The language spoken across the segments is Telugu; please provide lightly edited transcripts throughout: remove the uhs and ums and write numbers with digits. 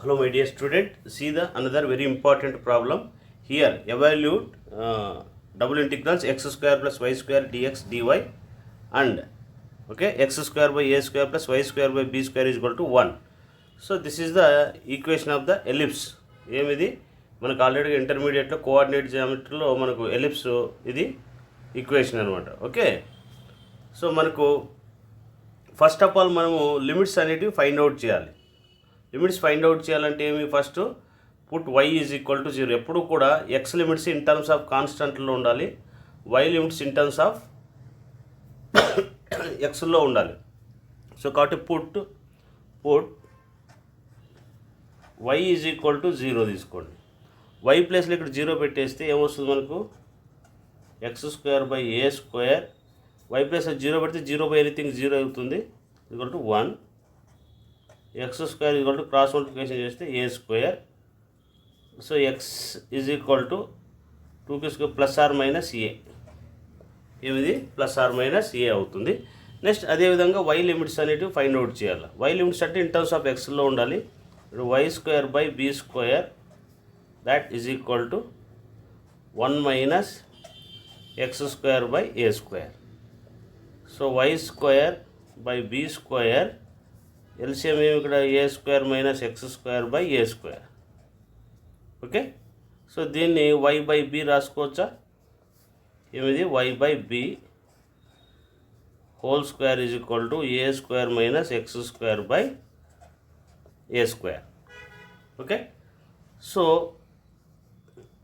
Hello my dear student, see the another very important problem. Here evaluate double integrals x square plus y square dx dy and okay x square by a square plus y square by b square is equal to 1. So this is the equation of the ellipse. ఏమిది మనకు ఆల్రెడీ ఇంటర్మీడియట్లో కోఆర్డినేట్ జియోమెట్రీలో మనకు ఎలిప్స్ ఇది ఈక్వేషన్ అనమాట. ఓకే, సో మనకు ఫస్ట్ ఆఫ్ ఆల్ మనము లిమిట్స్ అనేటివి ఫైండ్ అవుట్ చేయాలి. లిమిట్స్ ఫైండ్ అవుట్ చేయాలంటే ఏమి, first put y is equal to 0. ఎప్పుడు కూడా x limits in terms of కాన్స్టెంట్లో ఉండాలి, y limits in terms of ఎక్స్లో ఉండాలి. సో కాబట్టి put y is equal to 0 తీసుకోండి. y ప్లేస్లో ఇక్కడ 0 పెట్టేస్తే ఏమొస్తుంది మనకు, x square by a square. y ప్లేస్లో 0 పెడితే 0 బై ఎనీథింగ్ 0 అవుతుంది, equal to 1. X square equal to cross multiplication చేస్తే a square. So x is equal to 2కి square plus or minus a, ఏమిది ప్లస్ ఆర్ మైనస్ ఏ అవుతుంది. నెక్స్ట్ అదేవిధంగా y లిమిట్స్ అనేటివి ఫైండ్ అవుట్ చేయాలి. y లిమిట్స్ అంటే ఇన్ టర్మ్స్ ఆఫ్ ఎక్స్లో ఉండాలి. ఇప్పుడు y square by b square that is equal to 1 minus x square by a square. So y square by b square LCM ఏమి ఇక్కడ a square minus x square by a square. Okay, so దీన్ని y బై బి రాసుకోవచ్చా, ఏమిది y by b whole square is equal to a square minus x square by a square. Okay, so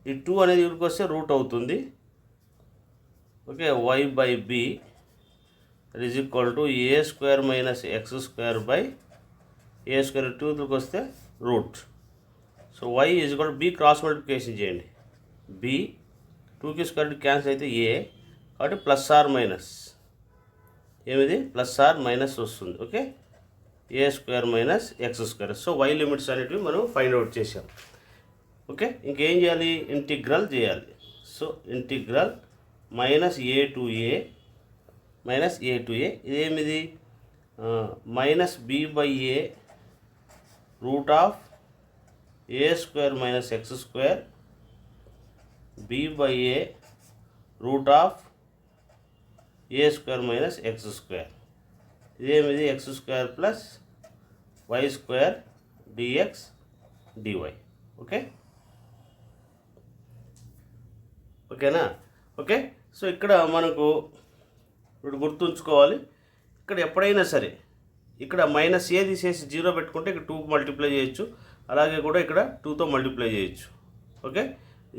ఈ 2 అనేది ఇక్కడికి వస్తే రూట్ అవుతుంది. Okay, y by b is equal to a square minus x square by a square. 2కి వస్తే root. So y is equal to B cross multiplication చేయండి. బి 2కి స్క్వేర్ క్యాన్సిల్ అయితే ఏ, కాబట్టి ప్లస్ ఆర్ మైనస్ ఏమిది ప్లస్ ఆర్ మైనస్ వస్తుంది. Okay, a square minus x square. So y limits అనేటివి మనం ఫైండ్ అవుట్ చేసాం. ఓకే, ఇంకేం చేయాలి, ఇంటిగ్రల్ చేయాలి. So integral minus a to a minus a to a, ఇదేమిది minus b by a root of a square minus x square b by a root of a square minus x square. ఇదేమిది x square plus y square dx dy. Okay, ఓకేనా. ఓకే, సో ఇక్కడ మనకు ఇప్పుడు గుర్తుంచుకోవాలి, ఇక్కడ ఎప్పుడైనా సరే ఇక్కడ మైనస్ ఏ తీసేసి 0 పెట్టుకుంటే ఇక్కడ 2 మల్టిప్లై చేయొచ్చు, అలాగే కూడా ఇక్కడ 2తో మల్టిప్లై చేయొచ్చు. ఓకే,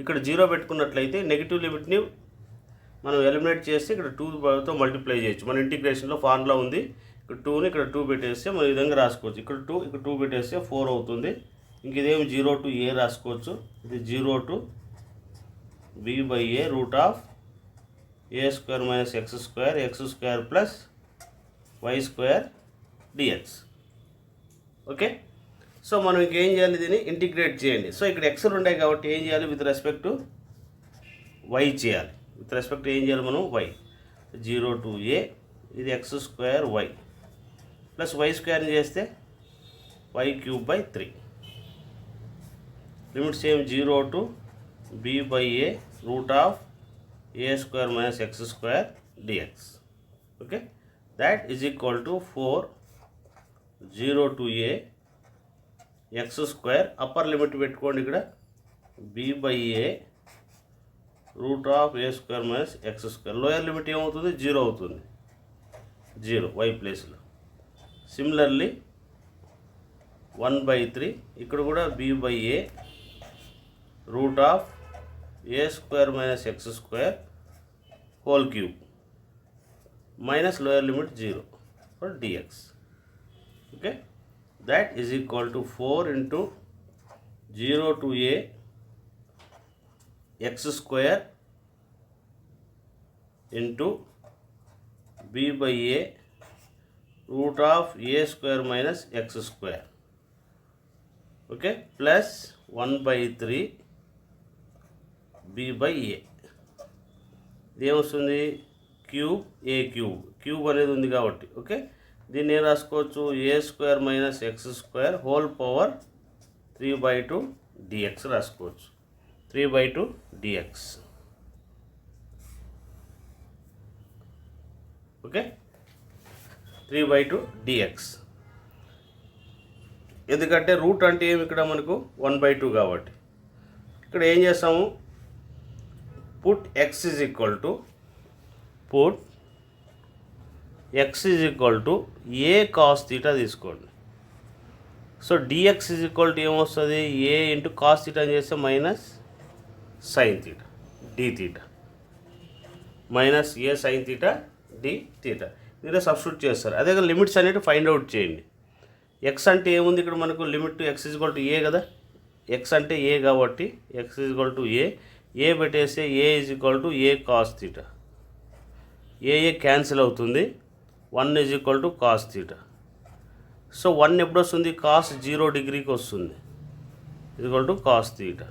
ఇక్కడ 0 పెట్టుకున్నట్లయితే నెగిటివ్ లిమిట్ని మనం ఎలిమినేట్ చేస్తే ఇక్కడ 2తో మల్టిప్లై చేయొచ్చు. మన ఇంటిగ్రేషన్లో ఫార్ములా ఉంది, ఇక్కడ 2ని ఇక్కడ 2 పెట్టేస్తే మనం ఈ విధంగా రాసుకోవచ్చు. ఇక్కడ 2 ఇక్కడ 2 పెట్టేస్తే 4 అవుతుంది. ఇంక ఇదేమి 0 టు ఏ రాసుకోవచ్చు. ఇది 0 to b by a root of a square minus x square plus y square dx. Okay, so మనం ఇంకేం చేయాలి, దీన్ని ఇంటిగ్రేట్ చేయండి. సో ఇక్కడ ఎక్స్లు ఉంటాయి కాబట్టి ఏం చేయాలి, విత్ రెస్పెక్ట్ టు వై చేయాలి. విత్ రెస్పెక్ట్ ఏం చేయాలి మనం, వై. 0 టు ఏ, ఇది x square y plus y స్క్వేర్ని చేస్తే వై క్యూబ్ బై 3. లిమిట్స్ ఏం 0 to b by a root of a square minus x square dx. Okay, that is equal to 4 0 to a x square. Upper limit పెట్టుకోండి, ఇక్కడ b by a root of a square minus x square. Lower limit ఏమవుతుంది, 0 అవుతుంది, 0 వై ప్లేస్లో. సిమిలర్లీ 1/3 ఇక్కడ కూడా b by a root of a square minus x square whole cube minus lower limit 0 for dx. Okay, that is equal to 4 into 0 to a x square into b by a root of a square minus x square. Okay, plus 1/3 b by a. ఏమొస్తుంది, క్యూబ్ ఏ క్యూబ్ అనేది ఉంది కాబట్టి. ఓకే, దీన్ని ఏం రాసుకోవచ్చు, a square minus x square whole power 3/2 dx రాసుకోవచ్చు. 3/2 dx. Okay, 3/2 dx. ఎందుకంటే రూట్ అంటే ఏమి ఇక్కడ మనకు 1/2 కాబట్టి ఇక్కడ ఏం చేస్తాము, put x is equal to a cos theta తీసుకోండి. So dx is equal to ఏమొస్తుంది, ఏ ఇంటూ కాస్ తీటా చేస్తే minus sine theta d theta, minus a sine theta d theta. దీనిలో సబ్స్టిట్యూట్ చేస్తారు. అదే లిమిట్స్ అనేవి ఫైండ్ అవుట్ చేయండి. ఎక్స్ అంటే ఏముంది ఇక్కడ మనకు, limit x is equal to a కదా, ఎక్స్ అంటే ఏ కాబట్టి x is equal to a పెట్టేస్తే a is equal to a cos theta, a cancel అవుతుంది, 1 is equal to cos theta. So 1 ఎప్పుడు వస్తుంది, కాస్ 0 డిగ్రీకి వస్తుంది, ఈక్వల్ టు కాస్ తీటా.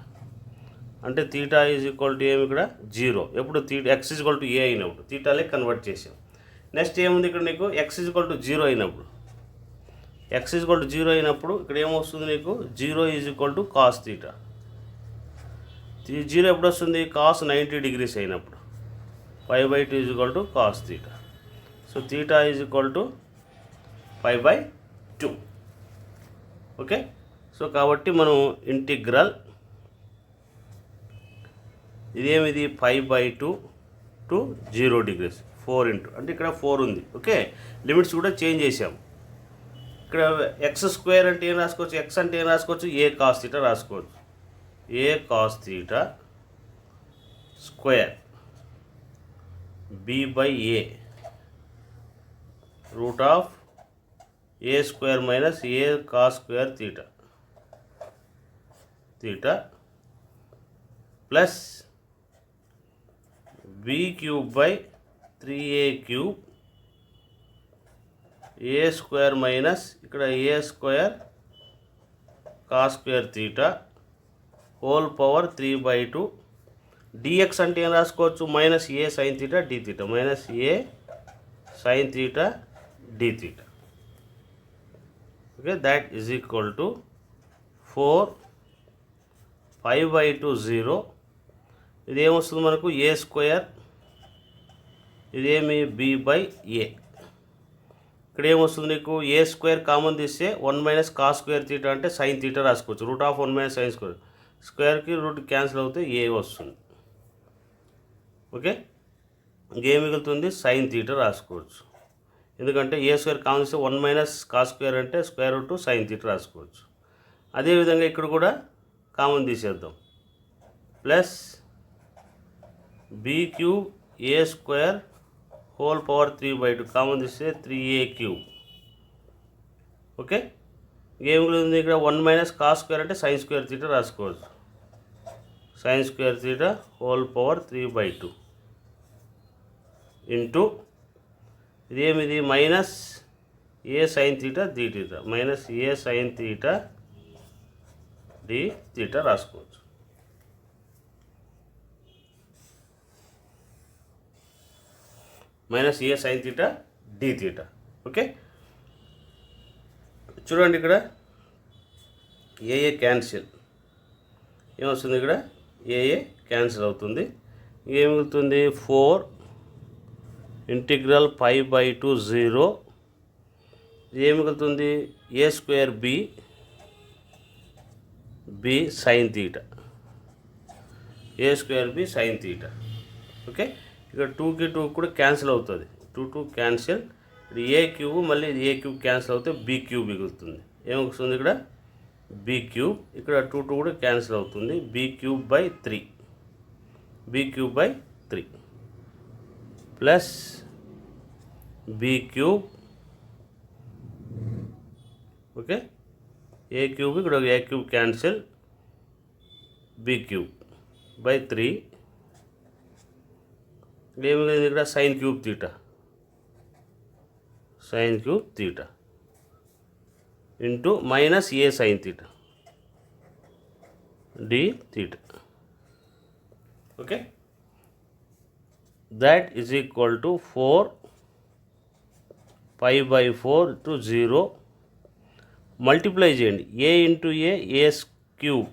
అంటే తీటా ఈజ్ ఈక్వల్ టు ఏమి ఇక్కడ 0, ఎప్పుడు x is equal to a అయినప్పుడు తీటాలే కన్వర్ట్ చేసాం. నెక్స్ట్ ఏముంది ఇక్కడ నీకు, ఎక్స్ ఈజ్ ఈక్వల్ టు 0 అయినప్పుడు, ఎక్స్ ఈజ్ ఈక్వల్ టు 0 అయినప్పుడు ఇక్కడ ఏమొస్తుంది నీకు, 0 is equal to cos theta. 0 ఎప్పుడు వస్తుంది, కాస్ 90 డిగ్రీస్ అయినప్పుడు, 5/2 is equal to cos theta. So theta is equal to 5/2. Okay, so కాబట్టి మనం ఇంటిగ్రల్ ఇదేమిది 5/2 టు 0 డిగ్రీస్ 4 ఇంటూ, అంటే ఇక్కడ 4 ఉంది. ఓకే, లిమిట్స్ కూడా చేంజ్ చేసాము. ఇక్కడ ఎక్స్ స్క్వేర్ అంటే ఏం రాసుకోవచ్చు, ఎక్స్ అంటే ఏం రాసుకోవచ్చు, ఏ కాస్ తీటా రాసుకోవచ్చు. A cos theta square b/a root of a square minus a cos square theta plus b³/3a³ a square minus ఇక్కడ a square cos square theta whole power 3/2 dx అంటే ఏం రాసుకోవచ్చు, minus a sine theta d theta, minus a sine theta d theta. Okay, that is equal to 4 5/2 0. ఇది ఏమొస్తుంది మనకు, ఏ స్క్వేర్, ఇదేమి b/a. ఇక్కడ ఏమొస్తుంది నీకు, ఏ స్క్వేర్ కామన్ తీస్తే 1 మైనస్ కాస్ స్క్వేర్ తీటా అంటే సైన్ తీటా రాసుకోవచ్చు, root of 1 minus sine square, స్క్వేర్కి రూట్ క్యాన్సిల్ అవుతే ఏ వస్తుంది. ఓకే, ఇంకేం మిగులుతుంది, సైన్ తీటా రాసుకోవచ్చు. ఎందుకంటే ఏ స్క్వేర్ కామన్ తీస్తే 1 మైనస్ కాస్ స్క్వేర్ అంటే స్క్వేర్ రూట్ సైన్ తీటా రాసుకోవచ్చు. అదేవిధంగా ఇక్కడ కూడా కామన్ తీసేద్దాం, plus b³ a square whole power 3/2 common తీస్తే 3a³. ఓకే, ఏం ఉంది ఇక్కడ 1 మైనస్ కాస్ స్క్వేర్ అంటే సైన్ స్క్వేర్ తీటా రాసుకోవచ్చు, sine square theta whole power 3/2 into ఇదేమిది minus a sine theta d theta, minus a sine theta d theta రాసుకోవచ్చు. Minus a sine theta d theta. Okay, చూడండి ఇక్కడ ఏ క్యాన్సిల్, ఏమొస్తుంది ఇక్కడ ఏ క్యాన్సిల్ అవుతుంది. ఏం మిగులుతుంది, 4 ఇంటిగ్రల్ 5/2 0. ఏం మిగులుతుంది, a square b sine theta, a square b sine theta. Okay, ఇక్కడ 2కి 2 కూడా క్యాన్సిల్ అవుతుంది, 2 క్యాన్సిల్. ఇప్పుడు a³ మళ్ళీ a³ క్యాన్సిల్ అవుతే b³ మిగులుతుంది. ఏమొస్తుంది ఇక్కడ b³, ఇక్కడ 2 కూడా క్యాన్సిల్ అవుతుంది, b³/3 plus b³. Okay, a³ ఇక్కడ a³ క్యాన్సిల్, b³/3 ఏమి లేదు ఇక్కడ sin³ theta into minus a sine theta d theta. Okay, that is equal to 4 5/4 to 0. Multiply చేయండి, a into a cube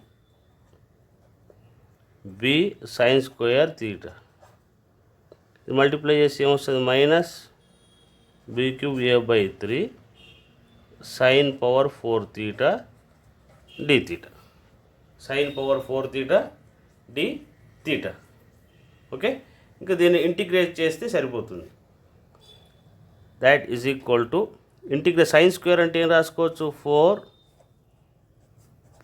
b sine square theta. ఇది మల్టిప్లై చేసి ఏమొస్తుంది? Minus b cube a by 3 sine power 4 theta d theta. Sine power 4 theta d theta. Okay, ఇంకా దీన్ని ఇంటిగ్రేట్ చేస్తే సరిపోతుంది. That is equal to integrate sine square అంటే ఏం రాసుకోవచ్చు? 4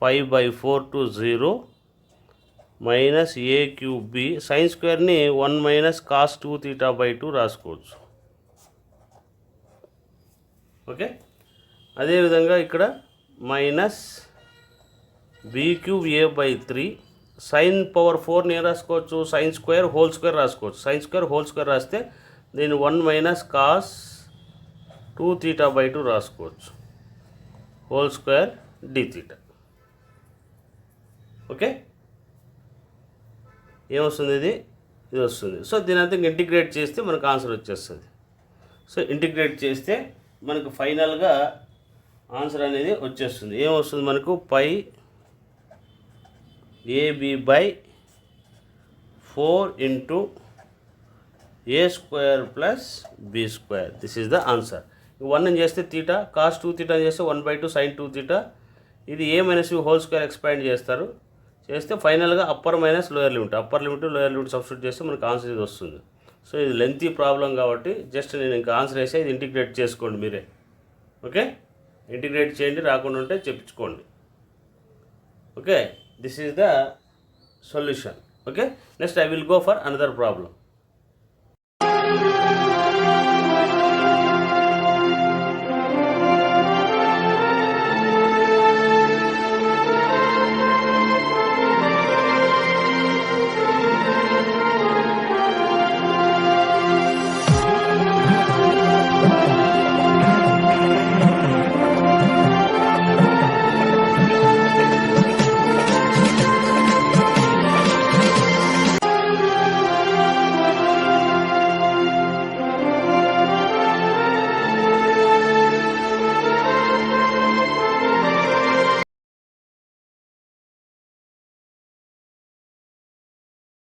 π/4 to 0 minus a cube b. Sine స్క్వేర్ని 1 మైనస్ కాస్ 2 తీటా బై 2 రాసుకోవచ్చు. ఓకే, అదేవిధంగా ఇక్కడ minus b cube a by 3 sine power 4ని ఏం రాసుకోవచ్చు? సైన్ స్క్వేర్ హోల్ స్క్వేర్ రాసుకోవచ్చు. సైన్ స్క్వేర్ హోల్ స్క్వేర్ రాస్తే దీన్ని 1 మైనస్ కాస్ 2 తీటా బై 2 రాసుకోవచ్చు. Whole square d theta. Okay, ఏమొస్తుంది? ఇది వస్తుంది. సో దీని అంతా ఇంటిగ్రేట్ చేస్తే మనకు ఆన్సర్ వచ్చేస్తుంది. సో ఇంటిగ్రేట్ చేస్తే మనకు ఫైనల్గా ఆన్సర్ అనేది వచ్చేస్తుంది. ఏమొస్తుంది మనకు? Pi a b by 4 into a square plus b square. This is the answer. 1 అని చేస్తే తీటా, కాస్ 2 తీటా చేస్తే 1/2 సైన్ 2 తీటా. ఇది a minus b whole square expand చేస్తారు. చేస్తే ఫైనల్గా upper minus lower limit, upper limit lower limit substitute చేస్తే మనకు ఆన్సర్ ఇది వస్తుంది. సో ఇది లెంతీ ప్రాబ్లం కాబట్టి జస్ట్ నేను ఇంకా ఆన్సర్ వేసే ఇది ఇంటిగ్రేట్ చేసుకోండి మీరే. ఓకే, ఇంటిగ్రేట్ చేయండి, రాకుండా ఉంటే చెప్పించుకోండి. Okay, this is the solution. Okay, next I will go for another problem.